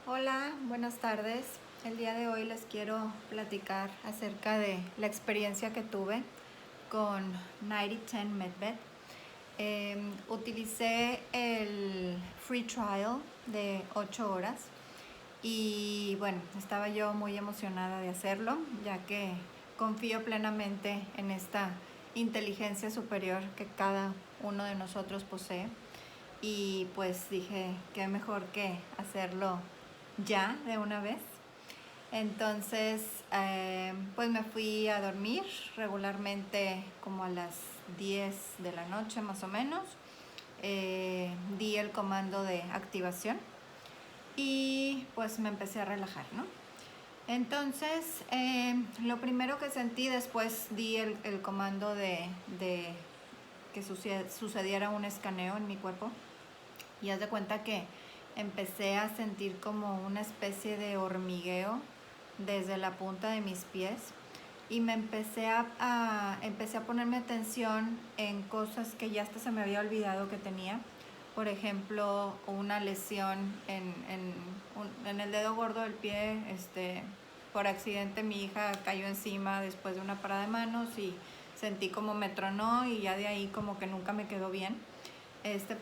Hola, buenas tardes. El día de hoy les quiero platicar acerca de la experiencia que tuve con 9010 Medbed. Utilicé el free trial de 8 horas y bueno, estaba yo muy emocionada de hacerlo, ya que confío plenamente en esta inteligencia superior que cada uno de nosotros posee. Y pues dije, qué mejor que hacerlo ya de una vez. Entonces, pues me fui a dormir regularmente como a las 10 de la noche más o menos. Di el comando de activación y pues me empecé a relajar, ¿no? Entonces, lo primero que sentí después di el comando de que sucediera un escaneo en mi cuerpo. Y haz de cuenta que empecé a sentir como una especie de hormigueo desde la punta de mis pies y me empecé a ponerme atención en cosas que ya hasta se me había olvidado que tenía. Por ejemplo, una lesión en el dedo gordo del pie. Por accidente mi hija cayó encima después de una parada de manos y sentí como me tronó y ya de ahí como que nunca me quedó bien.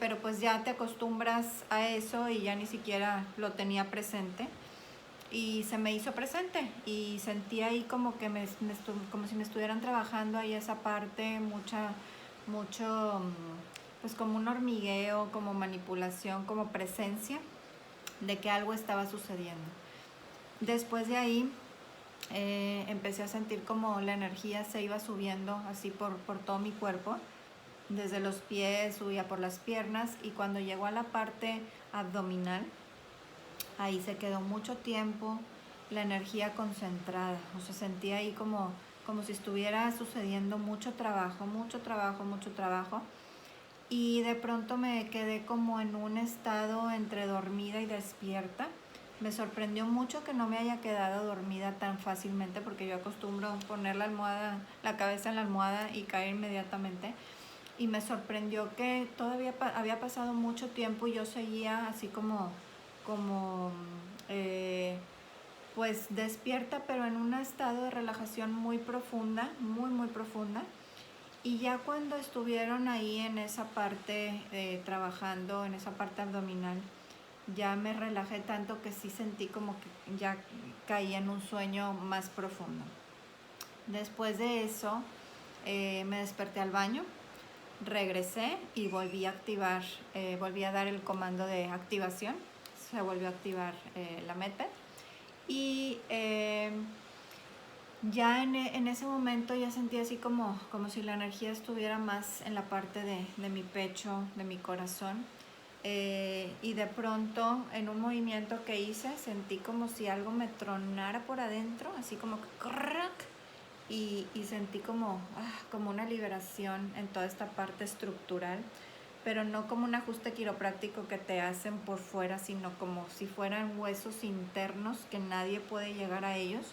Pero pues ya te acostumbras a eso y ya ni siquiera lo tenía presente y se me hizo presente y sentí ahí como que como si me estuvieran trabajando ahí esa parte, mucho, pues como un hormigueo, como manipulación, como presencia de que algo estaba sucediendo. Después de ahí empecé a sentir como la energía se iba subiendo así por todo mi cuerpo. Desde los pies subía por las piernas y cuando llegó a la parte abdominal, ahí se quedó mucho tiempo la energía concentrada. O sea, sentía ahí como si estuviera sucediendo mucho trabajo, mucho trabajo, mucho trabajo. Y de pronto me quedé como en un estado entre dormida y despierta. Me sorprendió mucho que no me haya quedado dormida tan fácilmente porque yo acostumbro poner la cabeza en la almohada y caer inmediatamente. Y me sorprendió que todavía había pasado mucho tiempo y yo seguía así como eh, pues despierta, pero en un estado de relajación muy profunda, muy, muy profunda. Y ya cuando estuvieron ahí en esa parte, trabajando en esa parte abdominal, ya me relajé tanto que sí sentí como que ya caí en un sueño más profundo. Después de eso, me desperté al baño, regresé y volví a activar, volví a dar el comando de activación. Se volvió a activar la Medbed. Y ya en ese momento ya sentí así como si la energía estuviera más en la parte de mi pecho, de mi corazón. Y de pronto en un movimiento que hice sentí como si algo me tronara por adentro, así como crack, y sentí como una liberación en toda esta parte estructural, pero no como un ajuste quiropráctico que te hacen por fuera, sino como si fueran huesos internos que nadie puede llegar a ellos.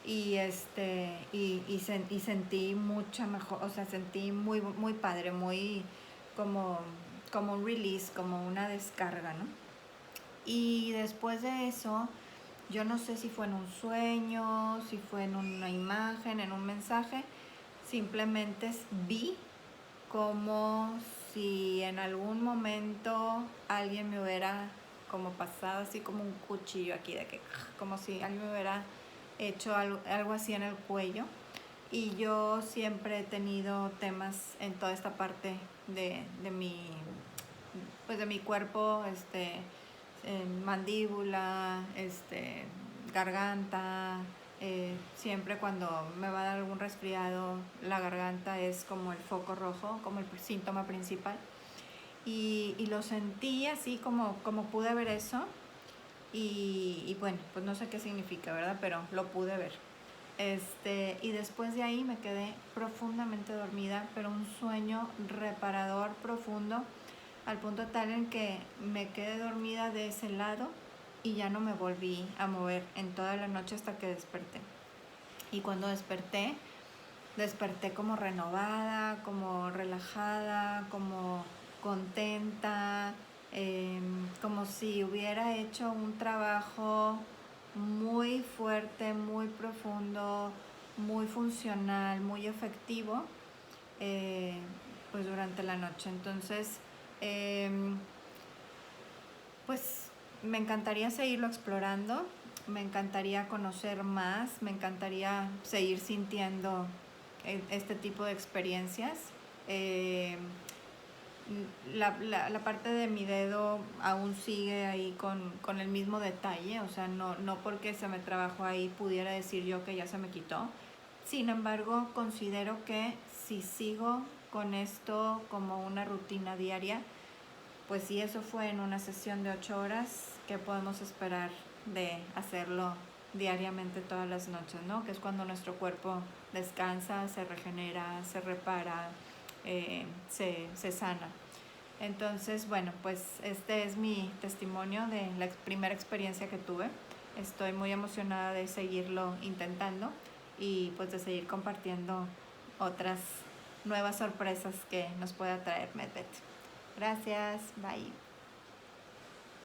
Y sentí mucha mejor, o sea, sentí muy, muy padre, muy como, como un release, como una descarga, ¿no? Y después de eso, yo no sé si fue en un sueño, si fue en una imagen, en un mensaje, simplemente vi como si en algún momento alguien me hubiera como pasado así como un cuchillo aquí, de que como si alguien me hubiera hecho algo así en el cuello. Y yo siempre he tenido temas en toda esta parte de mi, pues de mi cuerpo, mandíbula, garganta. Siempre cuando me va a dar algún resfriado, la garganta es como el foco rojo, como el síntoma principal. Y lo sentí así como pude ver eso. Y bueno, pues no sé qué significa, ¿verdad? Pero lo pude ver. Y después de ahí me quedé profundamente dormida, pero un sueño reparador profundo, al punto tal en que me quedé dormida de ese lado y ya no me volví a mover en toda la noche hasta que desperté. Y cuando desperté como renovada, como relajada, como contenta. como si hubiera hecho un trabajo muy fuerte, muy profundo, muy funcional, muy efectivo, pues durante la noche. Entonces, pues me encantaría seguirlo explorando, me encantaría conocer más, me encantaría seguir sintiendo este tipo de experiencias. La parte de mi dedo aún sigue ahí con el mismo detalle, o sea, no porque se me trabajó ahí pudiera decir yo que ya se me quitó. Sin embargo, considero que si sigo con esto como una rutina diaria, pues si eso fue en una sesión de 8 horas, ¿qué podemos esperar de hacerlo diariamente todas las noches, ¿no? Que es cuando nuestro cuerpo descansa, se regenera, se repara, se sana. Entonces, bueno, pues este es mi testimonio de la primera experiencia que tuve. Estoy muy emocionada de seguirlo intentando y pues de seguir compartiendo otras nuevas sorpresas que nos pueda traer MedVet. Gracias, bye.